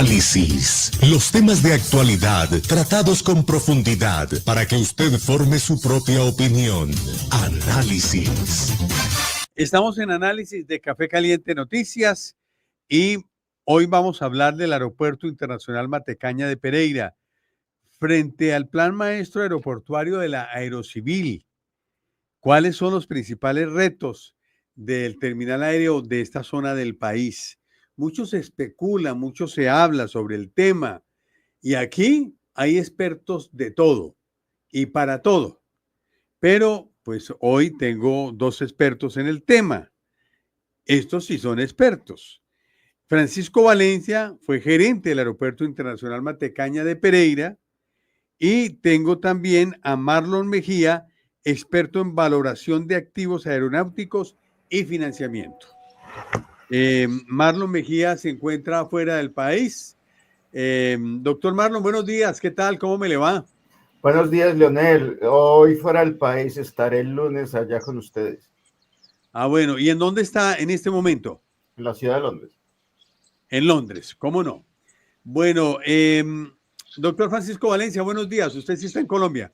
Análisis. Los temas de actualidad tratados con profundidad para que usted forme su propia opinión. Análisis. Estamos en Análisis de Café Caliente Noticias y hoy vamos a hablar del Aeropuerto Internacional Matecaña de Pereira frente al Plan Maestro Aeroportuario de la Aerocivil. ¿Cuáles son los principales retos del terminal aéreo de esta zona del país? Mucho se especula, mucho se habla sobre el tema y aquí hay expertos de todo y para todo. Pero pues hoy tengo dos expertos en el tema. Estos sí son expertos. Francisco Valencia fue gerente del Aeropuerto Internacional Matecaña de Pereira y tengo también a Marlon Mejía, experto en valoración de activos aeronáuticos y financiamiento. Marlon Mejía se encuentra fuera del país. Doctor Marlon, buenos días. ¿Qué tal? ¿Cómo me le va? Buenos días, Leonel. Hoy fuera del país, estaré el lunes allá con ustedes. Ah, bueno. ¿Y en dónde está en este momento? En la ciudad de Londres. En Londres, ¿cómo no? Bueno, doctor Francisco Valencia, buenos días. Usted sí está en Colombia.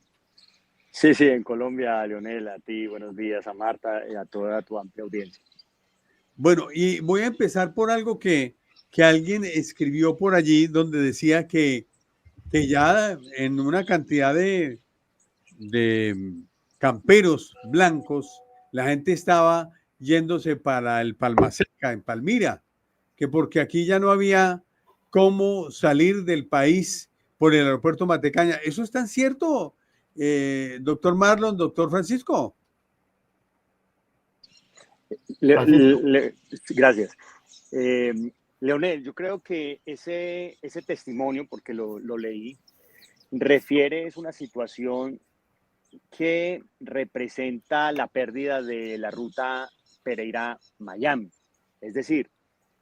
Sí, en Colombia, Leonel, a ti, buenos días, a Marta y a toda tu amplia audiencia. Bueno, y voy a empezar por algo que alguien escribió por allí donde decía que ya en una cantidad de camperos blancos, la gente estaba yéndose para el Palma Seca, en Palmira, que porque aquí ya no había cómo salir del país por el aeropuerto Matecaña. ¿Eso es tan cierto, doctor Marlon, doctor Francisco? Gracias. Leonel, yo creo que ese testimonio, porque lo leí, es una situación que representa la pérdida de la ruta Pereira-Miami. Es decir,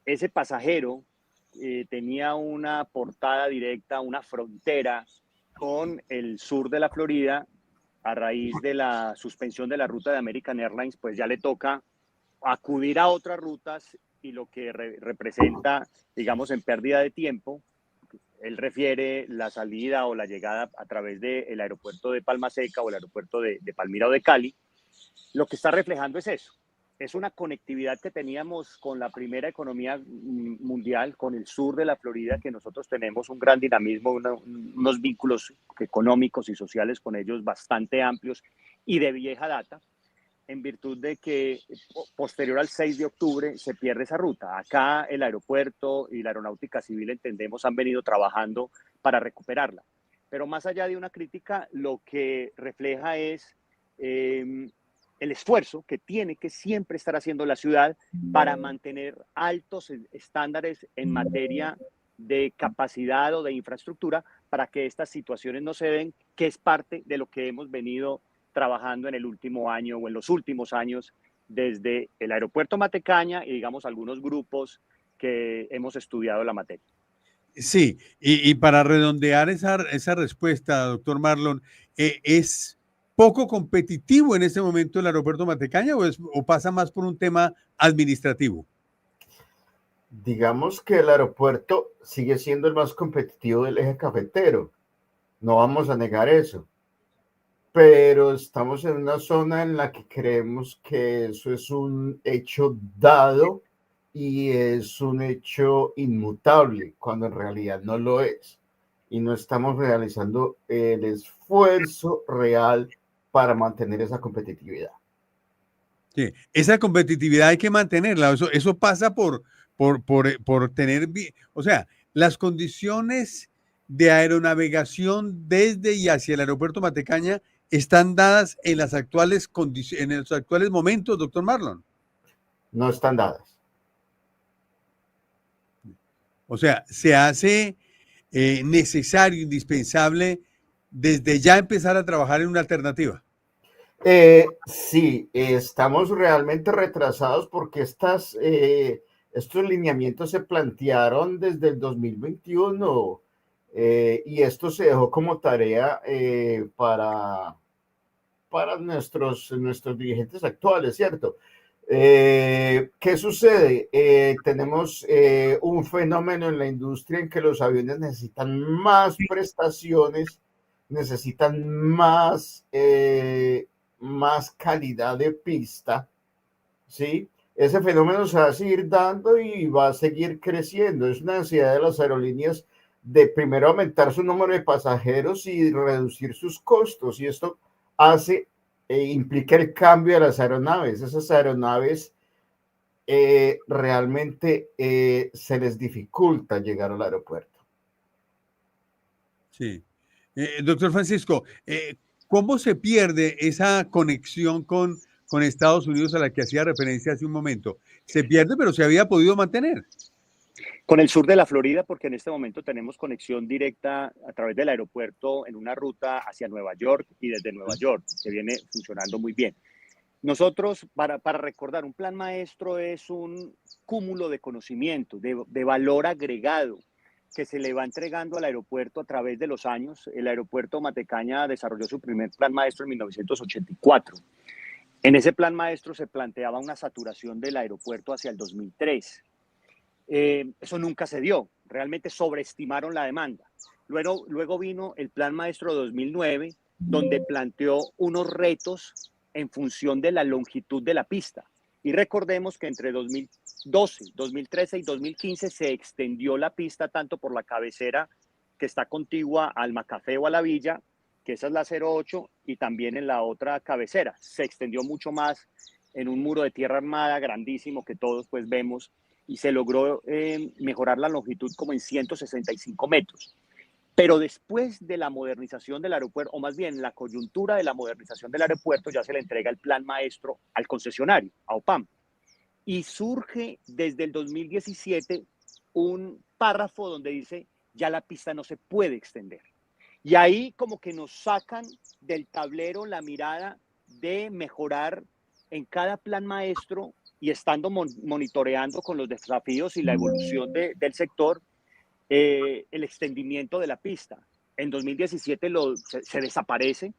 ese pasajero tenía una portada directa, una frontera con el sur de la Florida. A raíz de la suspensión de la ruta de American Airlines, pues ya le toca acudir a otras rutas y lo que representa, digamos, en pérdida de tiempo. Él refiere la salida o la llegada a través del aeropuerto de Palma Seca o el aeropuerto de Palmira o de Cali. Lo que está reflejando es eso. Es una conectividad que teníamos con la primera economía mundial, con el sur de la Florida, que nosotros tenemos un gran dinamismo, unos vínculos económicos y sociales con ellos bastante amplios y de vieja data, en virtud de que posterior al 6 de octubre se pierde esa ruta. Acá el aeropuerto y la aeronáutica civil, entendemos, han venido trabajando para recuperarla. Pero más allá de una crítica, lo que refleja es el esfuerzo que tiene que siempre estar haciendo la ciudad para mantener altos estándares en materia de capacidad o de infraestructura para que estas situaciones no se den, que es parte de lo que hemos venido trabajando en el último año o en los últimos años desde el aeropuerto Matecaña y digamos algunos grupos que hemos estudiado la materia. Sí, y para redondear esa respuesta, doctor Marlon, ¿es poco competitivo en este momento el aeropuerto Matecaña o pasa más por un tema administrativo? Digamos que el aeropuerto sigue siendo el más competitivo del eje cafetero. No vamos a negar eso. Pero estamos en una zona en la que creemos que eso es un hecho dado y es un hecho inmutable, cuando en realidad no lo es. Y no estamos realizando el esfuerzo real para mantener esa competitividad. Sí, esa competitividad hay que mantenerla. Eso pasa por tener, o sea, las condiciones de aeronavegación desde y hacia el aeropuerto Matecaña están dadas en las actuales condiciones, en los actuales momentos, doctor Marlon. No están dadas. O sea, se hace necesario, indispensable, desde ya empezar a trabajar en una alternativa. Sí, estamos realmente retrasados porque estos lineamientos se plantearon desde el 2021 y esto se dejó como tarea para nuestros dirigentes actuales, ¿cierto? ¿Qué sucede? Tenemos un fenómeno en la industria en que los aviones necesitan más prestaciones, necesitan más calidad de pista, ¿sí? Ese fenómeno se va a seguir dando y va a seguir creciendo. Es una necesidad de las aerolíneas de primero aumentar su número de pasajeros y reducir sus costos. Y esto implica el cambio de las aeronaves. Esas aeronaves realmente se les dificulta llegar al aeropuerto. Sí. Doctor Francisco, ¿cómo se pierde esa conexión con Estados Unidos a la que hacía referencia hace un momento? Se pierde, pero se había podido mantener. Con el sur de la Florida, porque en este momento tenemos conexión directa a través del aeropuerto en una ruta hacia Nueva York y desde Nueva York, que viene funcionando muy bien. Nosotros, para recordar, un plan maestro es un cúmulo de conocimiento, de valor agregado que se le va entregando al aeropuerto a través de los años. El aeropuerto Matecaña desarrolló su primer plan maestro en 1984. En ese plan maestro se planteaba una saturación del aeropuerto hacia el 2003. Eso nunca se dio, realmente sobreestimaron la demanda. Luego vino el Plan Maestro 2009, donde planteó unos retos en función de la longitud de la pista. Y recordemos que entre 2012, 2013 y 2015 se extendió la pista tanto por la cabecera que está contigua al Macafé o a la Villa, que esa es la 08, y también en la otra cabecera. Se extendió mucho más en un muro de tierra armada grandísimo que todos pues vemos, y se logró mejorar la longitud como en 165 metros. Pero después de la modernización del aeropuerto, o más bien la coyuntura de la modernización del aeropuerto, ya se le entrega el plan maestro al concesionario, a OPAM. Y surge desde el 2017 un párrafo donde dice, ya la pista no se puede extender. Y ahí como que nos sacan del tablero la mirada de mejorar en cada plan maestro y estando monitoreando con los desafíos y la evolución del sector, el extendimiento de la pista. En 2017 se desaparece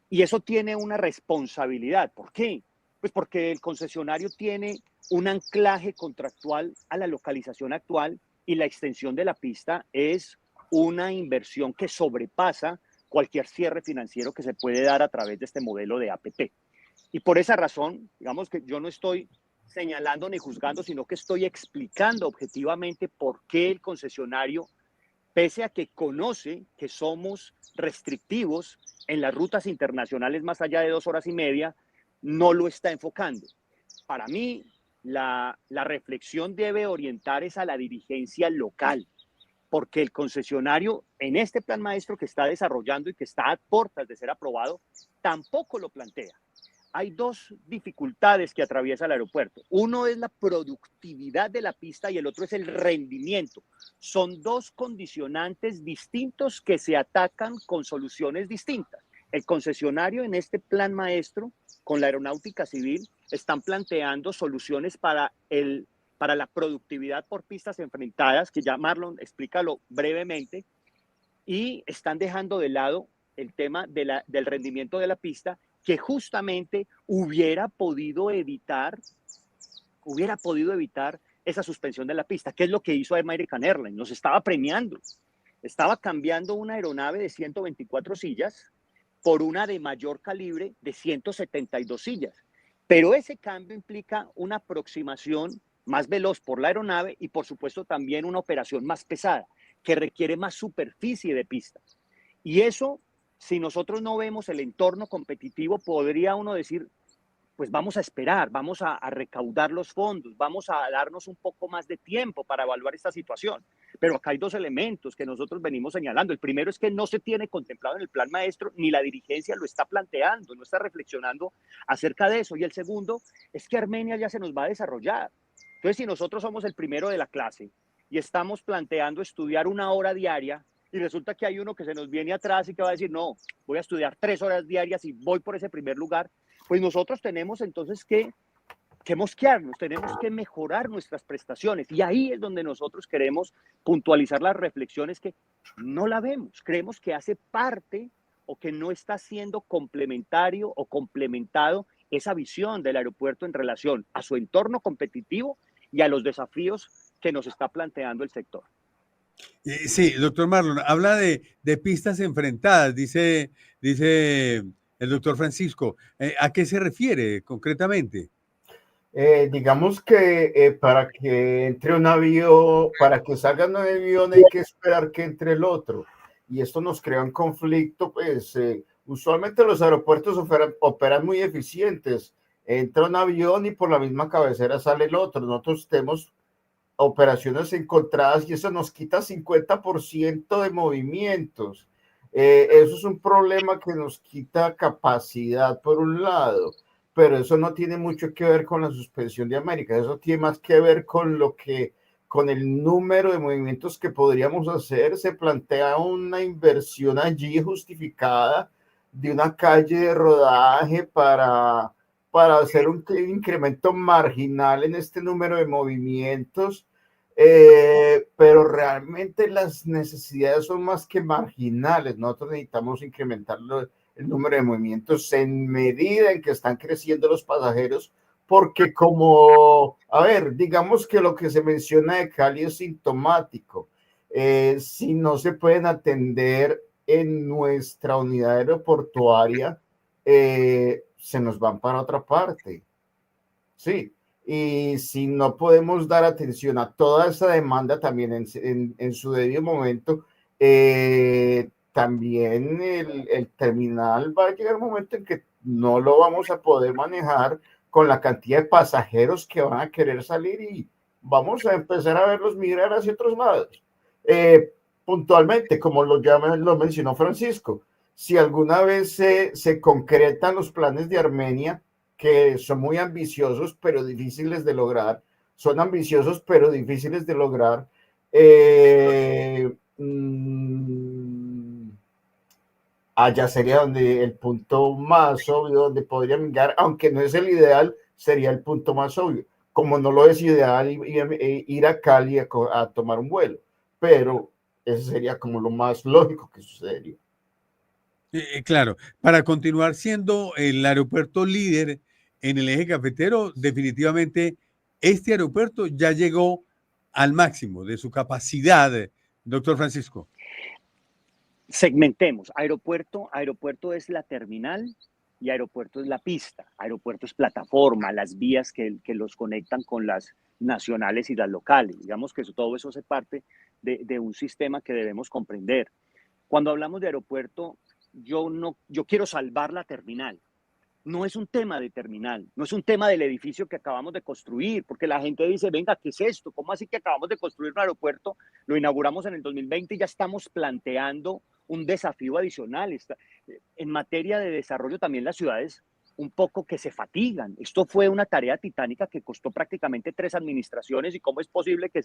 y eso tiene una responsabilidad. ¿Por qué? Pues porque el concesionario tiene un anclaje contractual a la localización actual y la extensión de la pista es una inversión que sobrepasa cualquier cierre financiero que se puede dar a través de este modelo de APP. Y por esa razón, digamos que yo no estoy señalando ni juzgando, sino que estoy explicando objetivamente por qué el concesionario, pese a que conoce que somos restrictivos en las rutas internacionales más allá de 2 horas y media, no lo está enfocando. Para mí, la reflexión debe orientar es a la dirigencia local, porque el concesionario en este plan maestro que está desarrollando y que está a puertas de ser aprobado, tampoco lo plantea. Hay dos dificultades que atraviesa el aeropuerto. Uno es la productividad de la pista y el otro es el rendimiento. Son dos condicionantes distintos que se atacan con soluciones distintas. El concesionario en este plan maestro con la aeronáutica civil están planteando soluciones para la productividad por pistas enfrentadas, que ya Marlon explícalo brevemente, y están dejando de lado el tema del rendimiento de la pista, que justamente hubiera podido evitar esa suspensión de la pista. ¿Qué es lo que hizo American Airlines? Nos estaba premiando. Estaba cambiando una aeronave de 124 sillas por una de mayor calibre de 172 sillas. Pero ese cambio implica una aproximación más veloz por la aeronave y, por supuesto, también una operación más pesada, que requiere más superficie de pista. Y eso, si nosotros no vemos el entorno competitivo, podría uno decir, pues vamos a esperar, vamos a recaudar los fondos, vamos a darnos un poco más de tiempo para evaluar esta situación. Pero acá hay dos elementos que nosotros venimos señalando. El primero es que no se tiene contemplado en el plan maestro, ni la dirigencia lo está planteando, no está reflexionando acerca de eso. Y el segundo es que Armenia ya se nos va a desarrollar. Entonces, si nosotros somos el primero de la clase y estamos planteando estudiar 1 hora diaria, y resulta que hay uno que se nos viene atrás y que va a decir, no, voy a estudiar 3 horas diarias y voy por ese primer lugar, pues nosotros tenemos entonces que mosquearnos, tenemos que mejorar nuestras prestaciones. Y ahí es donde nosotros queremos puntualizar las reflexiones que no la vemos. Creemos que hace parte o que no está siendo complementario o complementado esa visión del aeropuerto en relación a su entorno competitivo y a los desafíos que nos está planteando el sector. Sí, doctor Marlon, habla de pistas enfrentadas, dice el doctor Francisco. ¿A qué se refiere concretamente? Digamos que para que entre un avión, para que salga un avión hay que esperar que entre el otro. Y esto nos crea un conflicto, pues usualmente los aeropuertos operan muy eficientes. Entra un avión y por la misma cabecera sale el otro. Nosotros tenemos operaciones encontradas y eso nos quita 50% de movimientos. Eso es un problema que nos quita capacidad por un lado, pero eso no tiene mucho que ver con la suspensión de América, eso tiene más que ver con el número de movimientos que podríamos hacer. Se plantea una inversión allí justificada de una calle de rodaje para hacer un incremento marginal en este número de movimientos, pero realmente las necesidades son más que marginales. Nosotros necesitamos incrementar el número de movimientos en medida en que están creciendo los pasajeros, porque digamos que lo que se menciona de Cali es sintomático. Si no se pueden atender en nuestra unidad aeroportuaria, se nos van para otra parte. Sí, y si no podemos dar atención a toda esa demanda también en su debido momento, también el terminal va a llegar un momento en que no lo vamos a poder manejar con la cantidad de pasajeros que van a querer salir y vamos a empezar a verlos migrar hacia otros lados. Puntualmente, como lo mencionó Francisco, si alguna vez se concretan los planes de Armenia, que son muy ambiciosos, pero difíciles de lograr, son ambiciosos, pero difíciles de lograr, allá sería donde el punto más obvio, donde podrían llegar, aunque no es el ideal, sería el punto más obvio, como no lo es ideal ir a Cali a tomar un vuelo, pero eso sería como lo más lógico que sucedería. Claro, para continuar siendo el aeropuerto líder en el eje cafetero, definitivamente este aeropuerto ya llegó al máximo de su capacidad, doctor Francisco. Segmentemos. Aeropuerto es la terminal y aeropuerto es la pista. Aeropuerto es plataforma, las vías que los conectan con las nacionales y las locales. Digamos que todo eso hace parte de un sistema que debemos comprender. Cuando hablamos de aeropuerto, yo quiero salvar la terminal. No es un tema de terminal, no es un tema del edificio que acabamos de construir, porque la gente dice, venga, ¿qué es esto? ¿Cómo así que acabamos de construir un aeropuerto? Lo inauguramos en el 2020 y ya estamos planteando un desafío adicional. En materia de desarrollo también las ciudades un poco que se fatigan. Esto fue una tarea titánica que costó prácticamente 3 administraciones y cómo es posible que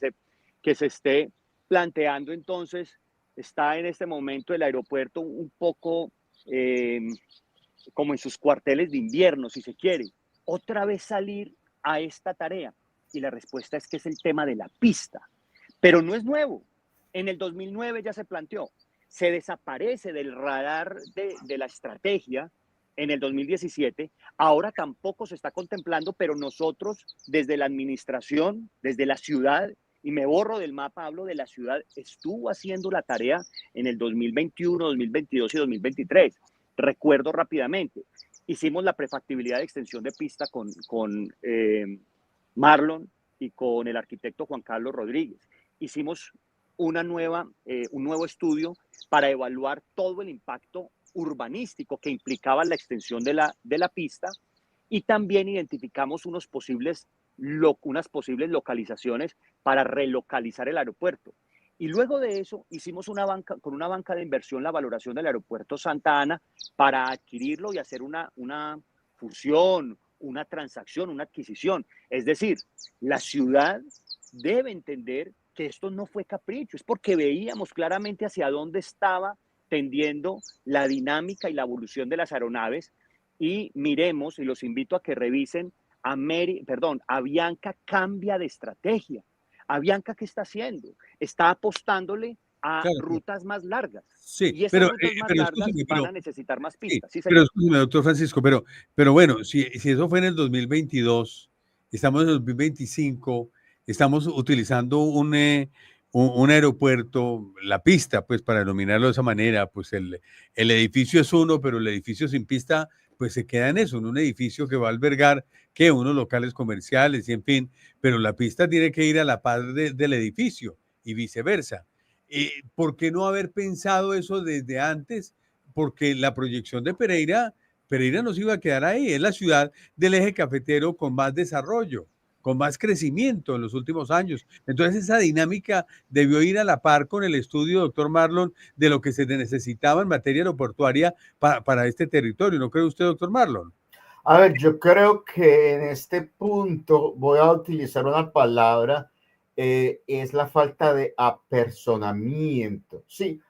se esté planteando entonces, está en este momento el aeropuerto un poco como en sus cuarteles de invierno, si se quiere, otra vez salir a esta tarea. Y la respuesta es que es el tema de la pista. Pero no es nuevo. En el 2009 ya se planteó. Se desaparece del radar de la estrategia en el 2017. Ahora tampoco se está contemplando, pero nosotros desde la administración, desde la ciudad, y me borro del mapa, hablo de la ciudad, estuvo haciendo la tarea en el 2021, 2022 y 2023. Recuerdo rápidamente, hicimos la prefactibilidad de extensión de pista con Marlon y con el arquitecto Juan Carlos Rodríguez. Hicimos un nuevo estudio para evaluar todo el impacto urbanístico que implicaba la extensión de la pista y también identificamos unas posibles localizaciones para relocalizar el aeropuerto. Y luego de eso hicimos con una banca de inversión la valoración del aeropuerto Santa Ana para adquirirlo y hacer una fusión, una transacción, una adquisición. Es decir, la ciudad debe entender que esto no fue capricho, es porque veíamos claramente hacia dónde estaba tendiendo la dinámica y la evolución de las aeronaves y miremos, y los invito a que revisen, Avianca cambia de estrategia. Avianca, ¿qué está haciendo? Está apostándole a claro. rutas más largas. Sí, Y esas rutas más pero largas escúcheme, van a necesitar más sí, pistas. Sí, pero señor. escúcheme, doctor Francisco, pero bueno, si eso fue en el 2022, estamos en el 2025, estamos utilizando un aeropuerto, la pista, pues para denominarlo de esa manera, pues el edificio es uno, pero el edificio sin pista, pues se queda en eso, en un edificio que va a albergar que unos locales comerciales y en fin, pero la pista tiene que ir a la par del edificio y viceversa. ¿Por qué no haber pensado eso desde antes? Porque la proyección de Pereira no se iba a quedar ahí, es la ciudad del eje cafetero con más desarrollo, con más crecimiento en los últimos años. Entonces esa dinámica debió ir a la par con el estudio, doctor Marlon, de lo que se necesitaba en materia aeroportuaria para este territorio. ¿No cree usted, doctor Marlon? A ver, yo creo que en este punto voy a utilizar una palabra, es la falta de apersonamiento. Sí,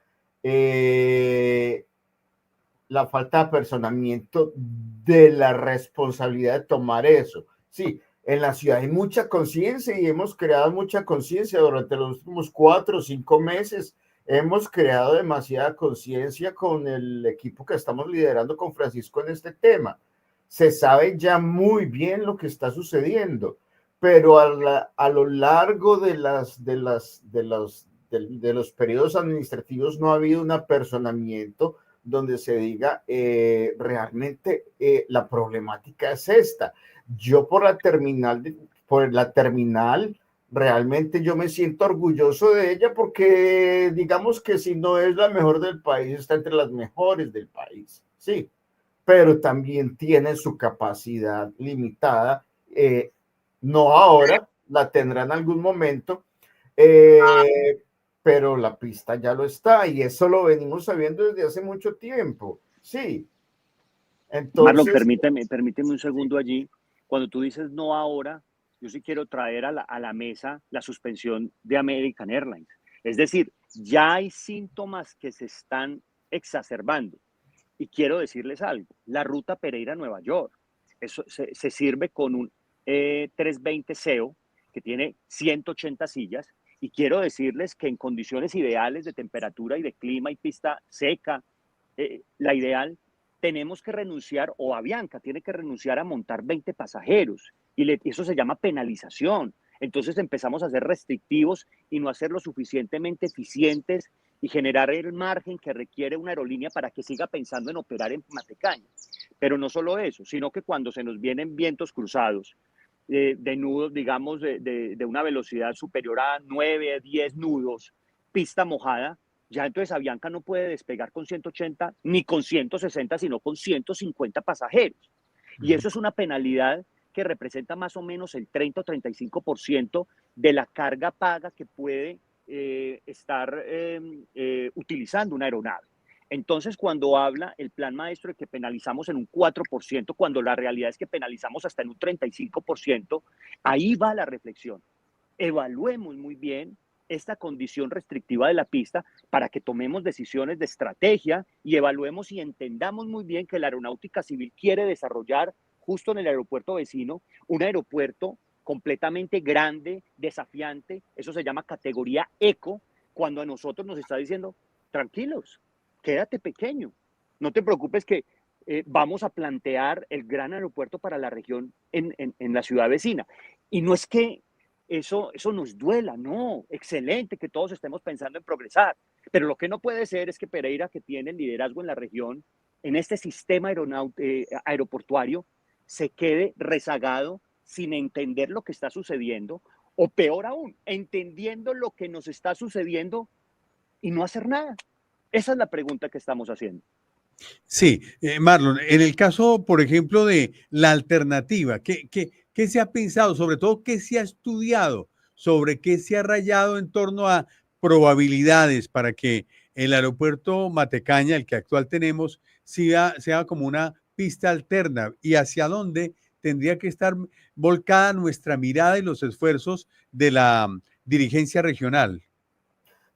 la falta de apersonamiento de la responsabilidad de tomar eso. Sí, en la ciudad hay mucha conciencia y hemos creado mucha conciencia durante los últimos 4 o 5 meses. Hemos creado demasiada conciencia con el equipo que estamos liderando con Francisco en este tema. Se sabe ya muy bien lo que está sucediendo, pero a lo largo de los periodos administrativos no ha habido un apersonamiento donde se diga realmente la problemática es esta. Yo por la terminal, realmente yo me siento orgulloso de ella porque digamos que si no es la mejor del país, está entre las mejores del país, sí, pero también tiene su capacidad limitada, no ahora, la tendrá en algún momento, pero la pista ya lo está y eso lo venimos sabiendo desde hace mucho tiempo. Sí, Marlon, entonces, permíteme un segundo allí. Cuando tú dices no ahora, yo sí quiero traer a la mesa la suspensión de American Airlines. Es decir, ya hay síntomas que se están exacerbando. Y quiero decirles algo, la ruta Pereira-Nueva York, eso se sirve con un 320 CEO que tiene 180 sillas y quiero decirles que en condiciones ideales de temperatura y de clima y pista seca, la ideal, tenemos que renunciar, o Avianca tiene que renunciar a montar 20 pasajeros y eso se llama penalización. Entonces empezamos a ser restrictivos y no a ser lo suficientemente eficientes y generar el margen que requiere una aerolínea para que siga pensando en operar en Matecaña. Pero no solo eso, sino que cuando se nos vienen vientos cruzados, de nudos, digamos, de una velocidad superior a 9, 10 nudos, pista mojada, ya entonces Avianca no puede despegar con 180 ni con 160, sino con 150 pasajeros. Y eso es una penalidad que representa más o menos el 30 o 35% de la carga paga que puede estar utilizando una aeronave. Entonces, cuando habla el plan maestro de que penalizamos en un 4%, cuando la realidad es que penalizamos hasta en un 35%, ahí va la reflexión. Evaluemos muy bien esta condición restrictiva de la pista para que tomemos decisiones de estrategia y evaluemos y entendamos muy bien que la aeronáutica civil quiere desarrollar justo en el aeropuerto vecino un aeropuerto completamente grande, desafiante, eso se llama categoría eco, cuando a nosotros nos está diciendo, tranquilos, quédate pequeño, no te preocupes que vamos a plantear el gran aeropuerto para la región en la ciudad vecina. Y no es que eso nos duela, no, excelente que todos estemos pensando en progresar, pero lo que no puede ser es que Pereira, que tiene el liderazgo en la región, en este sistema aeroportuario, se quede rezagado sin entender lo que está sucediendo, o peor aún, entendiendo lo que nos está sucediendo y no hacer nada. Esa es la pregunta que estamos haciendo. Sí, Marlon, en el caso, por ejemplo, de la alternativa, ¿qué se ha pensado? Sobre todo, ¿qué se ha estudiado? ¿Sobre qué se ha rayado en torno a probabilidades para que el aeropuerto Matecaña, el que actual tenemos, sea como una pista alterna? ¿Y hacia dónde tendría que estar volcada nuestra mirada y los esfuerzos de la dirigencia regional?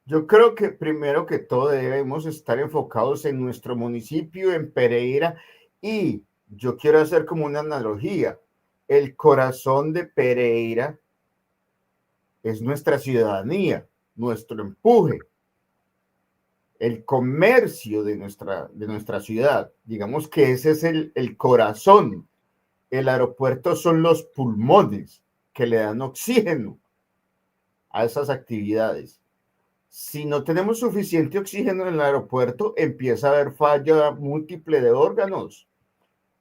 yo creo que primero que todo debemos estar enfocados en nuestro municipio, en Pereira, y yo quiero hacer como una analogía. El corazón de Pereira es nuestra ciudadanía, nuestro empuje. el comercio de nuestra ciudad. Digamos que ese es el corazón. El aeropuerto son los pulmones que le dan oxígeno a esas actividades. Si no tenemos suficiente oxígeno en el aeropuerto, empieza a haber falla múltiple de órganos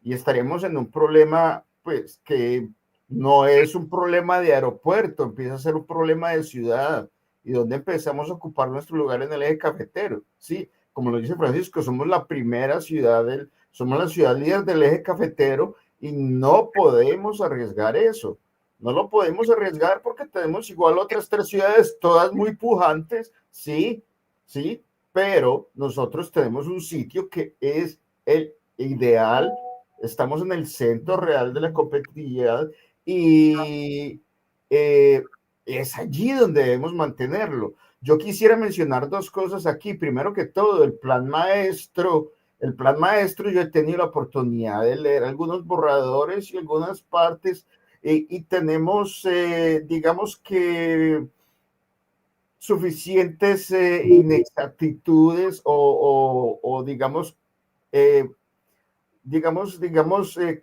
y estaremos en un problema, pues, que no es un problema de aeropuerto, empieza a ser un problema de ciudad y donde empezamos a ocupar nuestro lugar en el eje cafetero. Sí, como lo dice Francisco, somos la primera ciudad, somos la ciudad líder del eje cafetero y no podemos arriesgar eso. No lo podemos arriesgar porque tenemos igual otras 3 ciudades, todas muy pujantes, sí, sí, pero nosotros tenemos un sitio que es el ideal, estamos en el centro real de la competitividad y es allí donde debemos mantenerlo. Yo quisiera mencionar 2 cosas aquí. Primero que todo, el plan maestro, yo he tenido la oportunidad de leer algunos borradores y algunas partes y tenemos, digamos que, suficientes inexactitudes o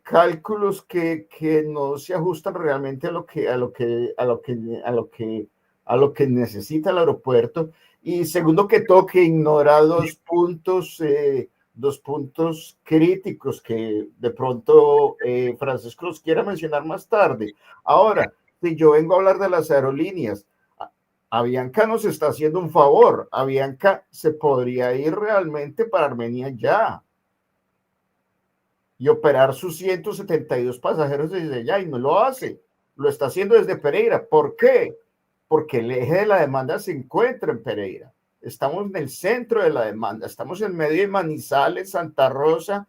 cálculos que no se ajustan realmente a lo que necesita el aeropuerto. Y segundo que todo, que ignora 2 puntos críticos que de pronto Francisco los quiera mencionar más tarde. Ahora, si yo vengo a hablar de las aerolíneas, Avianca nos está haciendo un favor. Avianca se podría ir realmente para Armenia ya y operar sus 172 pasajeros desde allá y no lo hace. Lo está haciendo desde Pereira. ¿Por qué? Porque el eje de la demanda se encuentra en Pereira. Estamos en el centro de la demanda. Estamos en medio de Manizales, Santa Rosa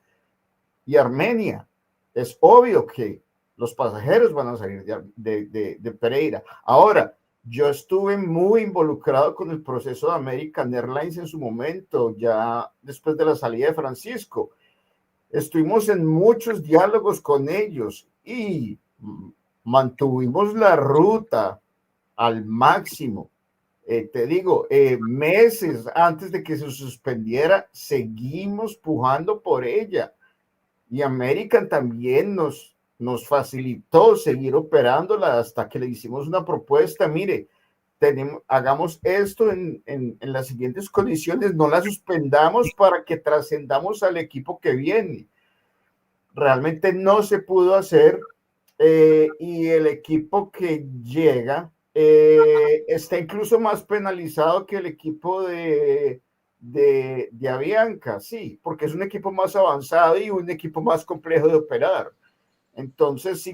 y Armenia. Es obvio que los pasajeros van a salir de Pereira. Ahora, yo estuve muy involucrado con el proceso de American Airlines en su momento, ya después de la salida de Francisco. Estuvimos en muchos diálogos con ellos y mantuvimos la ruta al máximo. Te digo, meses antes de que se suspendiera, seguimos pujando por ella. Y American también nos facilitó seguir operándola hasta que le hicimos una propuesta. Mire, hagamos esto en las siguientes condiciones, no la suspendamos para que trascendamos al equipo que viene. Realmente no se pudo hacer y el equipo que llega está incluso más penalizado que el equipo de Avianca, sí, porque es un equipo más avanzado y un equipo más complejo de operar. Entonces, si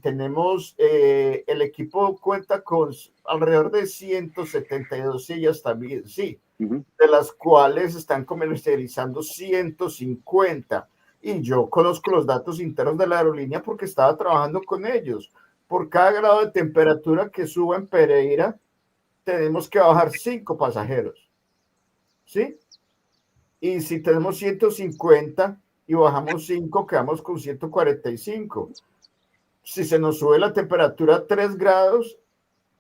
tenemos, el equipo cuenta con alrededor de 172 sillas también, sí, de las cuales están comercializando 150. Y yo conozco los datos internos de la aerolínea porque estaba trabajando con ellos. Por cada grado de temperatura que suba en Pereira, tenemos que bajar 5 pasajeros, ¿sí? Y si tenemos 150 y bajamos 5, quedamos con 145. Si se nos sube la temperatura a 3 grados,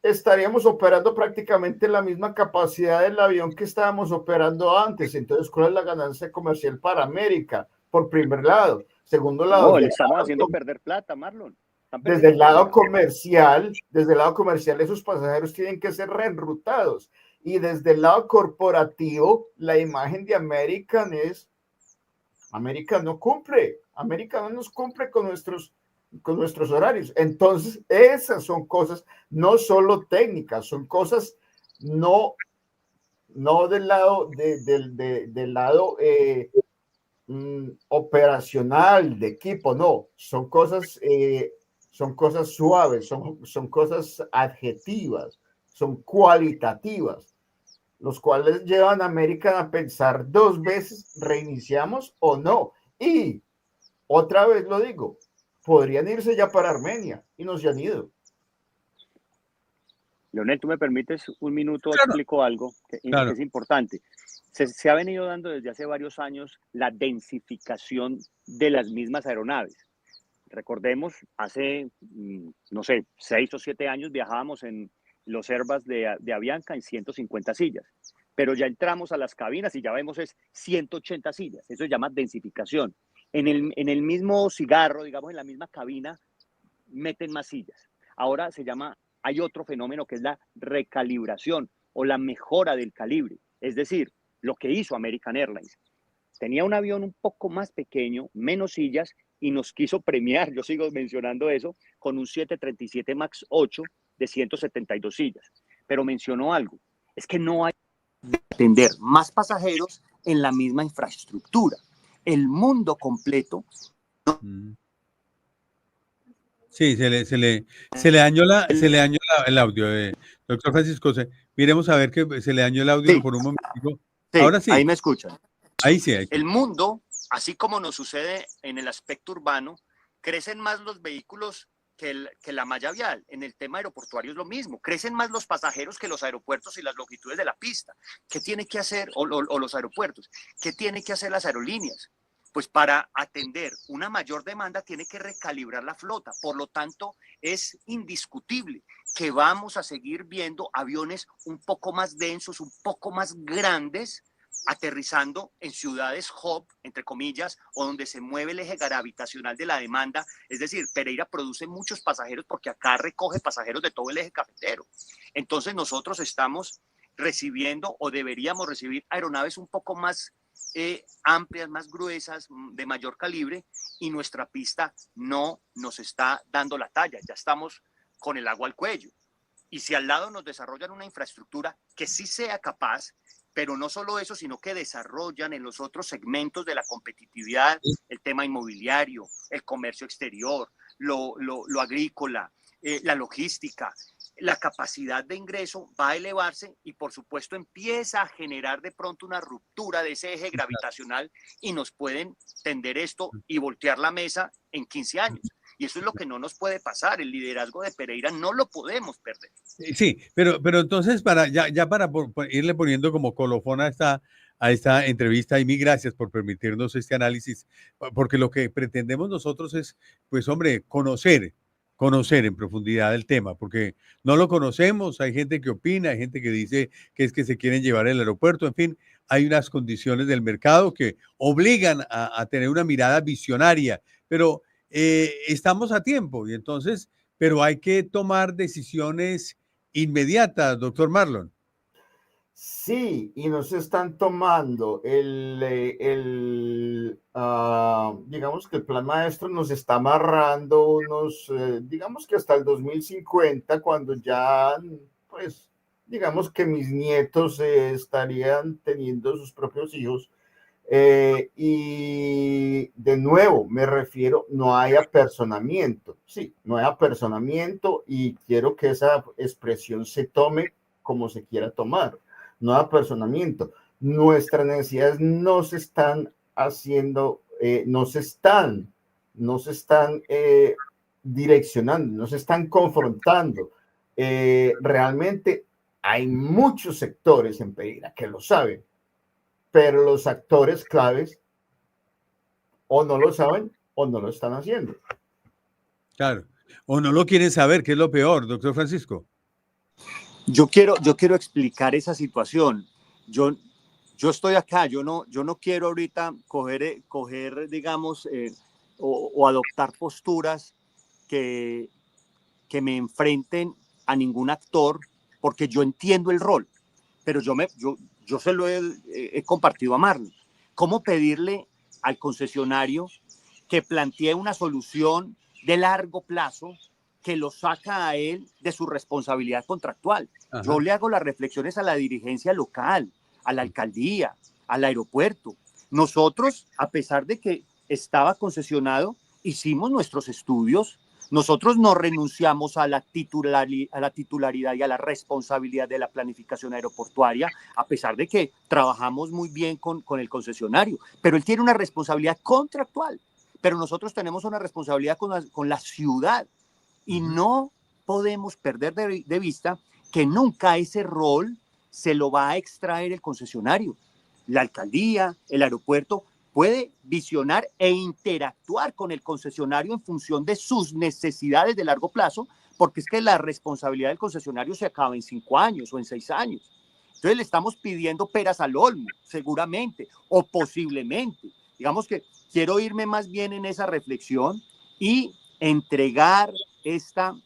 estaríamos operando prácticamente la misma capacidad del avión que estábamos operando antes. Entonces, ¿cuál es la ganancia comercial para América? Por primer lado. Segundo lado, no, le estamos haciendo perder plata, Marlon. Desde el lado comercial, esos pasajeros tienen que ser reenrutados. Y desde el lado corporativo, la imagen de American es: American no cumple, American no nos cumple con nuestros horarios. Entonces, esas son cosas no solo técnicas, son cosas no del lado del lado operacional de equipo, no, son cosas suaves, son cosas adjetivas, son cualitativas, los cuales llevan a América a pensar 2 veces, ¿reiniciamos o no? Y otra vez lo digo, podrían irse ya para Armenia y no se han ido. Leonel, ¿tú me permites un minuto? Claro. Explico algo que Claro. es importante. Se ha venido dando desde hace varios años la densificación de las mismas aeronaves. Recordemos, hace, no sé, 6 o 7 años viajábamos en los Airbus de Avianca en 150 sillas. pero ya entramos a las cabinas y ya vemos es 180 sillas. Eso se llama densificación. En el mismo cigarro, digamos, en la misma cabina, meten más sillas. Ahora hay otro fenómeno que es la recalibración o la mejora del calibre. Es decir, lo que hizo American Airlines. Tenía un avión un poco más pequeño, menos sillas, y nos quiso premiar, yo sigo mencionando eso, con un 737 MAX 8 de 172 sillas. Pero mencionó algo, es que no hay que atender más pasajeros en la misma infraestructura. El mundo completo. Sí, se le dañó el audio, doctor Francisco. Miremos a ver que se le dañó el audio Sí. por un momento. Sí, Ahora sí. ahí me escuchan. Ahí sí. El mundo, así como nos sucede en el aspecto urbano, crecen más los vehículos que la malla vial. En el tema aeroportuario es lo mismo. Crecen más los pasajeros que los aeropuertos y las longitudes de la pista. ¿Qué tiene que hacer, o los aeropuertos? ¿Qué tiene que hacer las aerolíneas? Pues para atender una mayor demanda tiene que recalibrar la flota. Por lo tanto, es indiscutible que vamos a seguir viendo aviones un poco más densos, un poco más grandes, aterrizando en ciudades hub, entre comillas, o donde se mueve el eje gravitacional de la demanda. Es decir, Pereira produce muchos pasajeros porque acá recoge pasajeros de todo el eje cafetero. Entonces nosotros estamos recibiendo o deberíamos recibir aeronaves un poco más amplias, más gruesas, de mayor calibre, y nuestra pista no nos está dando la talla. Ya estamos con el agua al cuello. Y si al lado nos desarrollan una infraestructura que sí sea capaz, pero no solo eso, sino que desarrollan en los otros segmentos de la competitividad, el tema inmobiliario, el comercio exterior, lo agrícola, la logística, la capacidad de ingreso va a elevarse y por supuesto empieza a generar de pronto una ruptura de ese eje gravitacional y nos pueden tender esto y voltear la mesa en 15 años. Y eso es lo que no nos puede pasar. El liderazgo de Pereira no lo podemos perder. Sí, pero entonces para irle poniendo como colofón a esta entrevista, y mil gracias por permitirnos este análisis, porque lo que pretendemos nosotros es, pues hombre, conocer en profundidad el tema, porque no lo conocemos, hay gente que opina, hay gente que dice que es que se quieren llevar el aeropuerto, en fin, hay unas condiciones del mercado que obligan a tener una mirada visionaria, pero estamos a tiempo y entonces, pero hay que tomar decisiones inmediatas, doctor Marlon. Sí, y nos están tomando digamos que el plan maestro nos está amarrando digamos que hasta el 2050, cuando ya, pues, digamos que mis nietos estarían teniendo sus propios hijos. Y de nuevo, me refiero, no hay apersonamiento, sí, no hay apersonamiento y quiero que esa expresión se tome como se quiera tomar. No hay apersonamiento. Nuestras necesidades no se están haciendo, no se están direccionando, no se están confrontando. Realmente hay muchos sectores en Pereira que lo saben, pero los actores claves o no lo saben o no lo están haciendo. Claro, o no lo quieren saber, que es lo peor, doctor Francisco. Yo quiero explicar esa situación. Yo estoy acá, yo no quiero ahorita coger digamos, o adoptar posturas que me enfrenten a ningún actor, porque yo entiendo el rol, pero yo se lo he compartido a Marlon. ¿Cómo pedirle al concesionario que plantee una solución de largo plazo que lo saca a él de su responsabilidad contractual? Ajá. Yo le hago las reflexiones a la dirigencia local, a la alcaldía, al aeropuerto. Nosotros, a pesar de que estaba concesionado, hicimos nuestros estudios. Nosotros no renunciamos a la titularidad y a la responsabilidad de la planificación aeroportuaria, a pesar de que trabajamos muy bien con el concesionario, pero él tiene una responsabilidad contractual, pero nosotros tenemos una responsabilidad con la ciudad y no podemos perder de vista que nunca ese rol se lo va a extraer el concesionario. La alcaldía, el aeropuerto, puede visionar e interactuar con el concesionario en función de sus necesidades de largo plazo, porque es que la responsabilidad del concesionario se acaba en 5 años o en 6 años. Entonces le estamos pidiendo peras al olmo, seguramente, o posiblemente. Digamos que quiero irme más bien en esa reflexión y entregar esta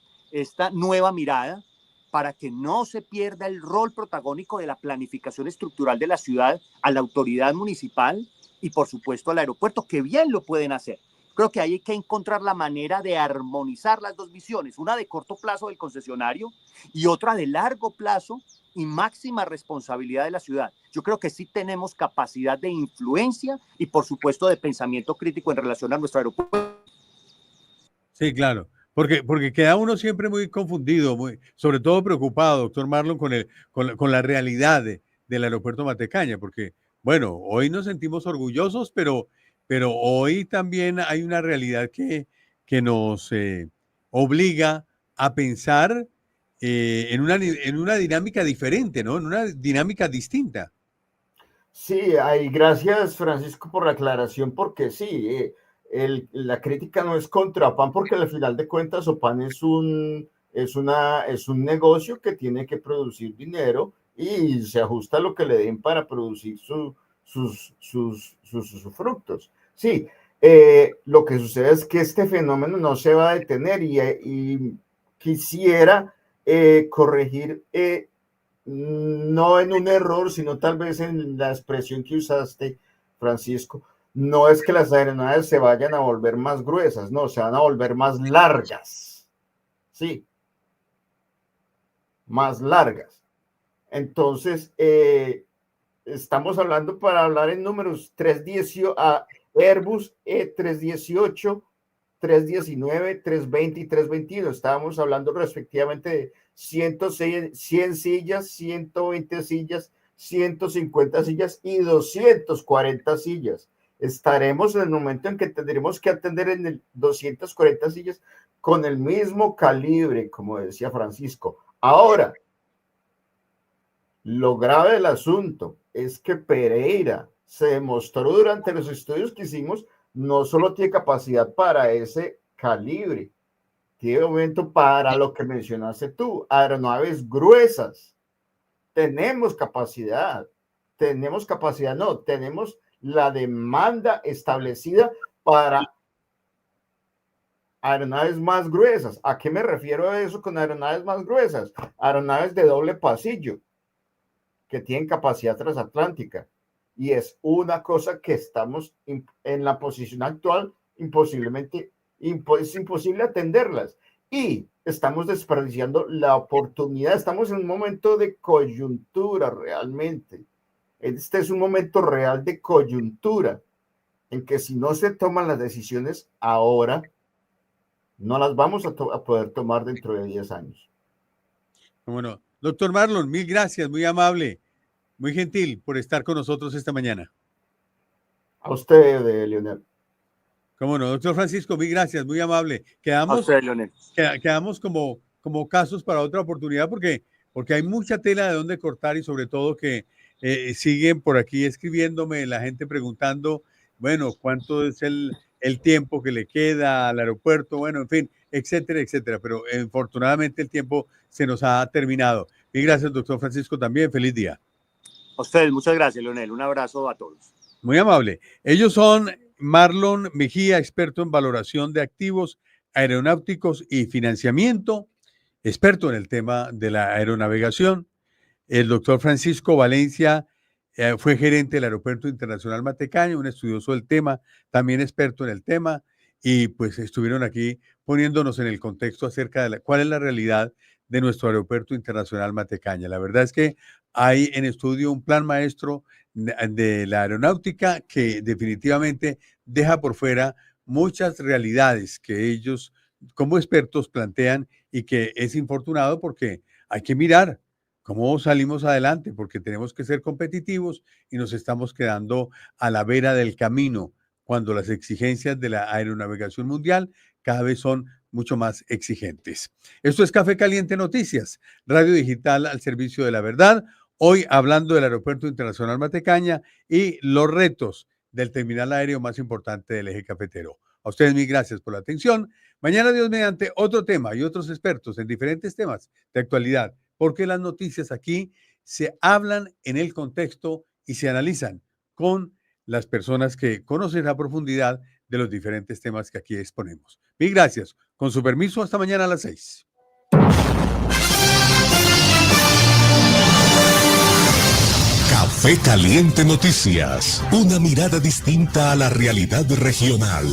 nueva mirada para que no se pierda el rol protagónico de la planificación estructural de la ciudad a la autoridad municipal y por supuesto al aeropuerto, que bien lo pueden hacer. Creo que hay que encontrar la manera de armonizar las dos visiones, una de corto plazo del concesionario y otra de largo plazo y máxima responsabilidad de la ciudad. Yo creo que sí tenemos capacidad de influencia y por supuesto de pensamiento crítico en relación a nuestro aeropuerto. Sí, claro. Porque queda uno siempre muy confundido, sobre todo preocupado, doctor Marlon, con la realidad del aeropuerto Matecaña, porque, bueno, hoy nos sentimos orgullosos, pero hoy también hay una realidad que nos obliga a pensar en una dinámica diferente, ¿no? En una dinámica distinta. Sí, gracias Francisco por la aclaración, porque sí, la crítica no es contra Opan, porque al final de cuentas Opan es un negocio que tiene que producir dinero y se ajusta a lo que le den para producir sus frutos. Sí, lo que sucede es que este fenómeno no se va a detener y quisiera corregir no en un error, sino tal vez en la expresión que usaste, Francisco. No es que las aeronaves se vayan a volver más gruesas, no, se van a volver más largas. Sí, más largas. Entonces, estamos hablando, para hablar en números, Airbus E318, 319, 320 y 321. Estábamos hablando respectivamente de 100 sillas, 120 sillas, 150 sillas y 240 sillas. Estaremos en el momento en que tendremos que atender en el 240 sillas con el mismo calibre, como decía Francisco. Ahora, lo grave del asunto es que Pereira se demostró durante los estudios que hicimos, no solo tiene capacidad para ese calibre, tiene momento para lo que mencionaste tú, aeronaves gruesas. Tenemos capacidad, tenemos la demanda establecida para aeronaves más gruesas. ¿A qué me refiero a eso con aeronaves más gruesas? Aeronaves de doble pasillo que tienen capacidad transatlántica. Y es una cosa que estamos en la posición actual, es imposible atenderlas. Y estamos desperdiciando la oportunidad. Estamos en un momento de coyuntura realmente. Este es un momento real de coyuntura en que si no se toman las decisiones ahora, no las vamos a poder tomar dentro de 10 años. Bueno, doctor Marlon, mil gracias, muy amable, muy gentil por estar con nosotros esta mañana. A usted, Leonel. Cómo no, doctor Francisco, mil gracias, muy amable. A usted, Leonel. Quedamos como casos para otra oportunidad porque hay mucha tela de dónde cortar y sobre todo que siguen por aquí escribiéndome, la gente preguntando, bueno, cuánto es el tiempo que le queda al aeropuerto, bueno, en fin, etcétera, etcétera. Pero afortunadamente el tiempo se nos ha terminado. Y gracias, doctor Francisco, también. Feliz día. A ustedes, muchas gracias, Leonel. Un abrazo a todos. Muy amable. Ellos son Marlon Mejía, experto en valoración de activos aeronáuticos y financiamiento, experto en el tema de la aeronavegación. El doctor Francisco Valencia fue gerente del Aeropuerto Internacional Matecaña, un estudioso del tema, también experto en el tema, y pues estuvieron aquí poniéndonos en el contexto acerca de cuál es la realidad de nuestro Aeropuerto Internacional Matecaña. La verdad es que hay en estudio un plan maestro de la aeronáutica que definitivamente deja por fuera muchas realidades que ellos como expertos plantean y que es infortunado porque hay que mirar cómo salimos adelante, porque tenemos que ser competitivos y nos estamos quedando a la vera del camino cuando las exigencias de la aeronavegación mundial cada vez son mucho más exigentes. Esto es Café Caliente Noticias, radio digital al servicio de la verdad. Hoy hablando del Aeropuerto Internacional Matecaña y los retos del terminal aéreo más importante del eje cafetero. A ustedes mil gracias por la atención. Mañana, Dios mediante, otro tema y otros expertos en diferentes temas de actualidad, porque las noticias aquí se hablan en el contexto y se analizan con las personas que conocen a profundidad de los diferentes temas que aquí exponemos. Mil gracias. Con su permiso, hasta mañana a las 6. Café Caliente Noticias, una mirada distinta a la realidad regional.